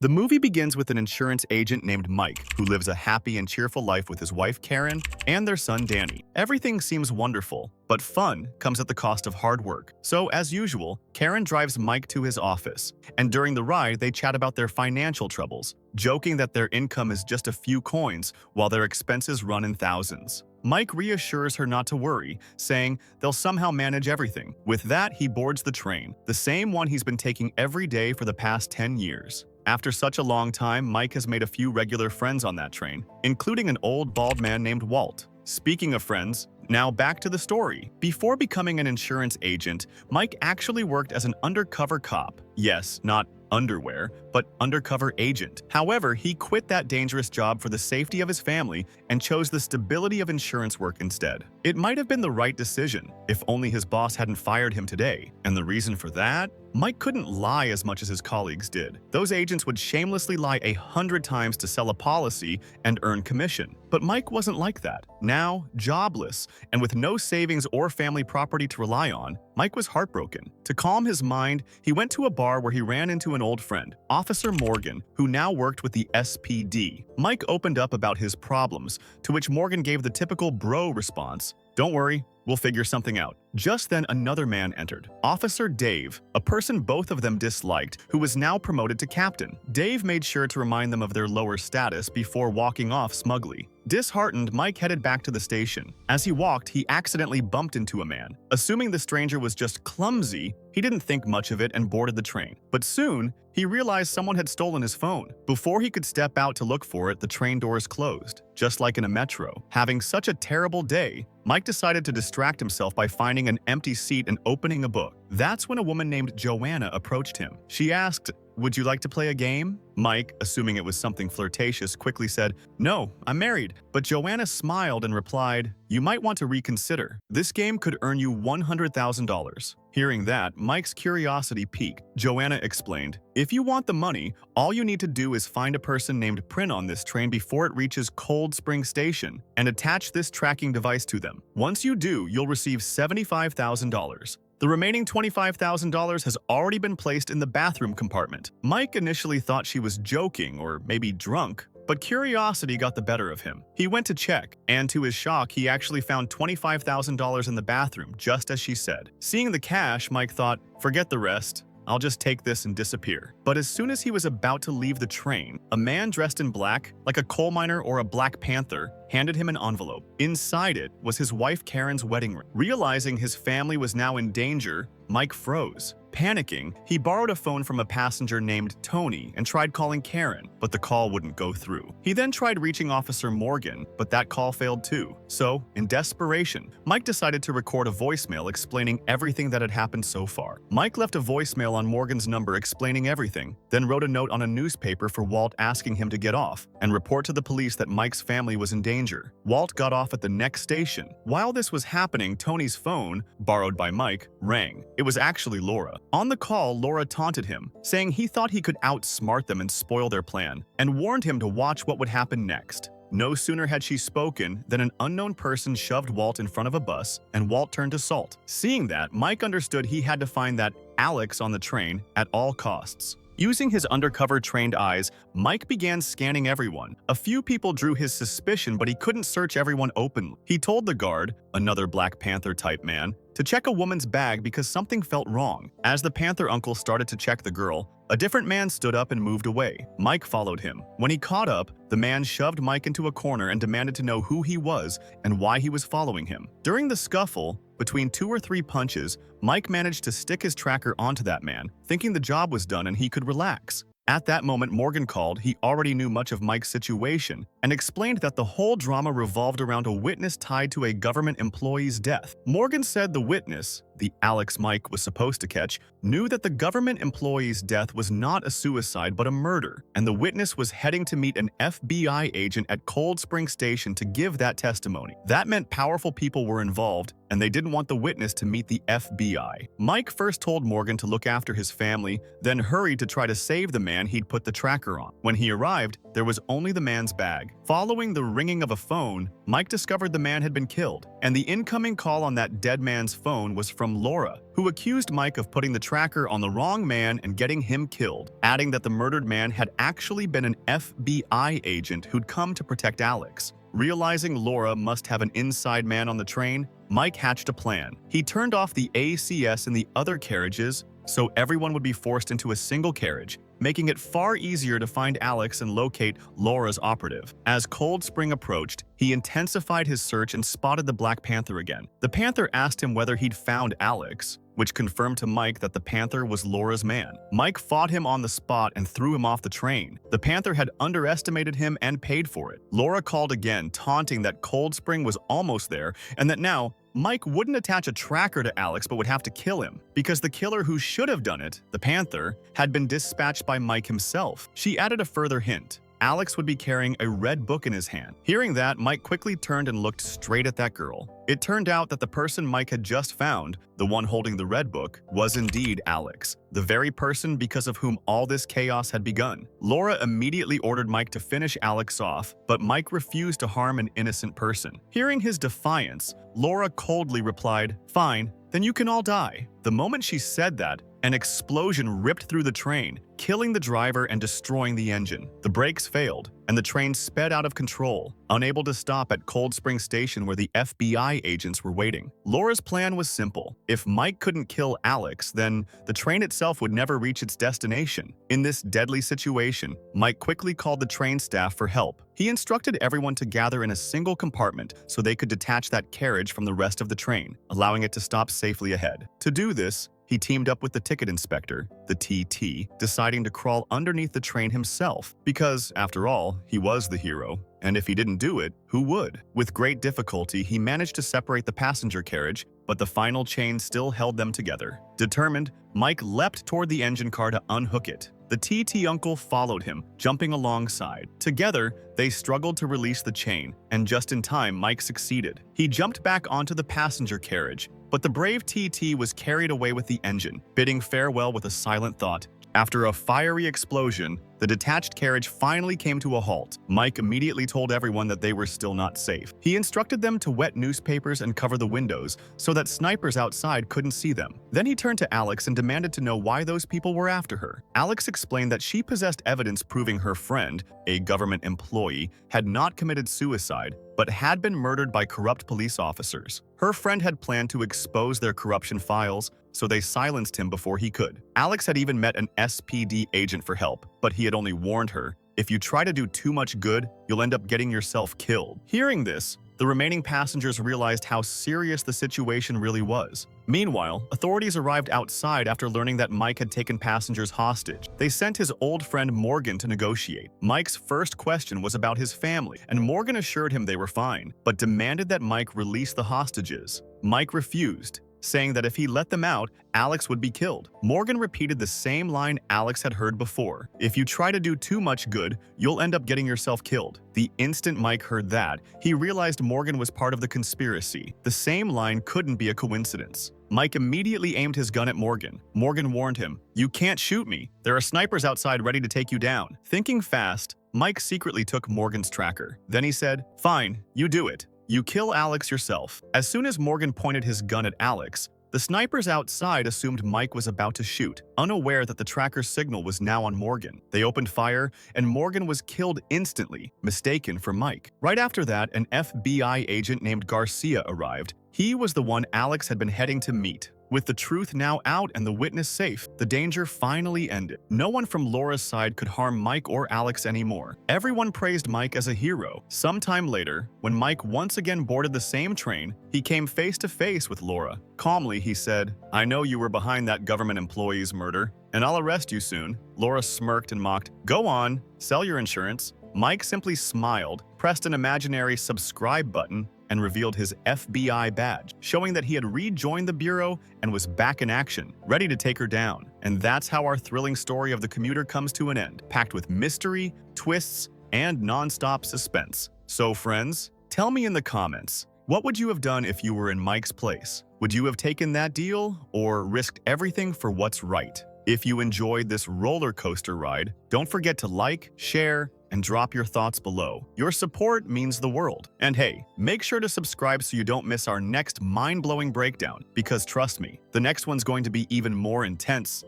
The movie begins with an insurance agent named Mike, who lives a happy and cheerful life with his wife Karen and their son Danny. Everything seems wonderful, but fun comes at the cost of hard work. So, as usual, Karen drives Mike to his office, and during the ride they chat about their financial troubles, joking that their income is just a few coins while their expenses run in thousands. Mike reassures her not to worry, saying they'll somehow manage everything. With that, he boards the train, the same one he's been taking every day for the past 10 years. After such a long time, Mike has made a few regular friends on that train, including an old bald man named Walt. Speaking of friends, now back to the story. Before becoming an insurance agent, Mike actually worked as an undercover cop. Yes, not underwear, but undercover agent. However, he quit that dangerous job for the safety of his family and chose the stability of insurance work instead. It might have been the right decision, if only his boss hadn't fired him today. And the reason for that? Mike couldn't lie as much as his colleagues did. Those agents would shamelessly lie 100 times to sell a policy and earn commission. But Mike wasn't like that. Now, jobless, and with no savings or family property to rely on, Mike was heartbroken. To calm his mind, he went to a bar where he ran into an old friend, Officer Morgan, who now worked with the SPD. Mike opened up about his problems, to which Morgan gave the typical bro response, "Don't worry, we'll figure something out." Just then, another man entered, Officer Dave, a person both of them disliked, who was now promoted to captain. Dave made sure to remind them of their lower status before walking off smugly. Disheartened, Mike headed back to the station. As he walked, he accidentally bumped into a man. Assuming the stranger was just clumsy, he didn't think much of it and boarded the train. But soon, he realized someone had stolen his phone. Before he could step out to look for it, the train doors closed, just like in a metro. Having such a terrible day, Mike decided to distract himself by finding an empty seat and opening a book. That's when a woman named Joanna approached him. She asked, "Would you like to play a game?" Mike, assuming it was something flirtatious, quickly said, "No, I'm married." But Joanna smiled and replied, "You might want to reconsider. This game could earn you $100,000. Hearing that, Mike's curiosity piqued. Joanna explained, "If you want the money, all you need to do is find a person named Prin on this train before it reaches Cold Spring Station and attach this tracking device to them. Once you do, you'll receive $75,000. The remaining $25,000 has already been placed in the bathroom compartment." Mike initially thought she was joking or maybe drunk, but curiosity got the better of him. He went to check, and to his shock, he actually found $25,000 in the bathroom, just as she said. Seeing the cash, Mike thought, "Forget the rest. I'll just take this and disappear." But as soon as he was about to leave the train, a man dressed in black, like a coal miner or a Black Panther, handed him an envelope. Inside it was his wife Karen's wedding ring. Realizing his family was now in danger, Mike froze. Panicking, he borrowed a phone from a passenger named Tony and tried calling Karen, but the call wouldn't go through. He then tried reaching Officer Morgan, but that call failed too. So, in desperation, Mike decided to record a voicemail explaining everything that had happened so far. Mike left a voicemail on Morgan's number explaining everything, then wrote a note on a newspaper for Walt asking him to get off and report to the police that Mike's family was in danger. Walt got off at the next station. While this was happening, Tony's phone, borrowed by Mike, rang. It was actually Laura. On the call, Laura taunted him, saying he thought he could outsmart them and spoil their plan, and warned him to watch what would happen next. No sooner had she spoken than an unknown person shoved Walt in front of a bus, and Walt turned to salt. Seeing that, Mike understood he had to find that Alex on the train at all costs. Using his undercover trained eyes, Mike began scanning everyone. A few people drew his suspicion, but he couldn't search everyone openly. He told the guard, another Black Panther-type man, to check a woman's bag because something felt wrong. As the Panther uncle started to check the girl, a different man stood up and moved away. Mike followed him. When he caught up, the man shoved Mike into a corner and demanded to know who he was and why he was following him. During the scuffle, between 2 or 3 punches, Mike managed to stick his tracker onto that man, thinking the job was done and he could relax. At that moment, Morgan called. He already knew much of Mike's situation and explained that the whole drama revolved around a witness tied to a government employee's death. Morgan said the witness, the Alex Mike was supposed to catch, knew that the government employee's death was not a suicide but a murder, and the witness was heading to meet an FBI agent at Cold Spring Station to give that testimony. That meant powerful people were involved, and they didn't want the witness to meet the FBI. Mike first told Morgan to look after his family, then hurried to try to save the man he'd put the tracker on. When he arrived, there was only the man's bag. Following the ringing of a phone, Mike discovered the man had been killed, and the incoming call on that dead man's phone was from Laura, who accused Mike of putting the tracker on the wrong man and getting him killed, adding that the murdered man had actually been an FBI agent who'd come to protect Alex. Realizing Laura must have an inside man on the train, Mike hatched a plan. He turned off the ACS in the other carriages so everyone would be forced into a single carriage, making it far easier to find Alex and locate Laura's operative. As Cold Spring approached, he intensified his search and spotted the Black Panther again. The Panther asked him whether he'd found Alex, which confirmed to Mike that the Panther was Laura's man. Mike fought him on the spot and threw him off the train. The Panther had underestimated him and paid for it. Laura called again, taunting that Cold Spring was almost there and that now Mike wouldn't attach a tracker to Alex but would have to kill him, because the killer who should have done it, the Panther, had been dispatched by Mike himself. She added a further hint. Alex would be carrying a red book in his hand. Hearing that, Mike quickly turned and looked straight at that girl. It turned out that the person Mike had just found, the one holding the red book, was indeed Alex, the very person because of whom all this chaos had begun. Laura immediately ordered Mike to finish Alex off, but Mike refused to harm an innocent person. Hearing his defiance, Laura coldly replied, "Fine, then you can all die." The moment she said that, an explosion ripped through the train, killing the driver and destroying the engine. The brakes failed, and the train sped out of control, unable to stop at Cold Spring Station where the FBI agents were waiting. Laura's plan was simple. If Mike couldn't kill Alex, then the train itself would never reach its destination. In this deadly situation, Mike quickly called the train staff for help. He instructed everyone to gather in a single compartment so they could detach that carriage from the rest of the train, allowing it to stop safely ahead. To do this, he teamed up with the ticket inspector, the TT, deciding to crawl underneath the train himself because, after all, he was the hero, and if he didn't do it, who would? With great difficulty, he managed to separate the passenger carriage, but the final chain still held them together. Determined, Mike leapt toward the engine car to unhook it. The TT uncle followed him, jumping alongside. Together, they struggled to release the chain, and just in time, Mike succeeded. He jumped back onto the passenger carriage, but the brave TT was carried away with the engine, bidding farewell with a silent thought. After a fiery explosion, the detached carriage finally came to a halt. Mike immediately told everyone that they were still not safe. He instructed them to wet newspapers and cover the windows so that snipers outside couldn't see them. Then he turned to Alex and demanded to know why those people were after her. Alex explained that she possessed evidence proving her friend, a government employee, had not committed suicide, but had been murdered by corrupt police officers. Her friend had planned to expose their corruption files, so they silenced him before he could. Alex had even met an SPD agent for help, but he had only warned her, "If you try to do too much good, you'll end up getting yourself killed." Hearing this, the remaining passengers realized how serious the situation really was. Meanwhile, authorities arrived outside after learning that Mike had taken passengers hostage. They sent his old friend Morgan to negotiate. Mike's first question was about his family, and Morgan assured him they were fine, but demanded that Mike release the hostages. Mike refused, saying that if he let them out, Alex would be killed. Morgan repeated the same line Alex had heard before. "If you try to do too much good, you'll end up getting yourself killed." The instant Mike heard that, he realized Morgan was part of the conspiracy. The same line couldn't be a coincidence. Mike immediately aimed his gun at Morgan. Morgan warned him, "You can't shoot me. There are snipers outside ready to take you down." Thinking fast, Mike secretly took Morgan's tracker. Then he said, "Fine, you do it. You kill Alex yourself." As soon as Morgan pointed his gun at Alex, the snipers outside assumed Mike was about to shoot, unaware that the tracker's signal was now on Morgan. They opened fire, and Morgan was killed instantly, mistaken for Mike. Right after that, an FBI agent named Garcia arrived. He was the one Alex had been heading to meet. With the truth now out and the witness safe, the danger finally ended. No one from Laura's side could harm Mike or Alex anymore. Everyone praised Mike as a hero. Sometime later, when Mike once again boarded the same train, he came face to face with Laura. Calmly, he said, "I know you were behind that government employee's murder, and I'll arrest you soon." Laura smirked and mocked, "Go on, sell your insurance." Mike simply smiled, pressed an imaginary subscribe button, and revealed his FBI badge, showing that he had rejoined the Bureau and was back in action, ready to take her down. And that's how our thrilling story of the Commuter comes to an end, packed with mystery, twists, and non-stop suspense. So friends, tell me in the comments, what would you have done if you were in Mike's place? Would you have taken that deal or risked everything for what's right? If you enjoyed this roller coaster ride, don't forget to like, share, and drop your thoughts below. Your support means the world. And hey, make sure to subscribe so you don't miss our next mind-blowing breakdown, because trust me, the next one's going to be even more intense.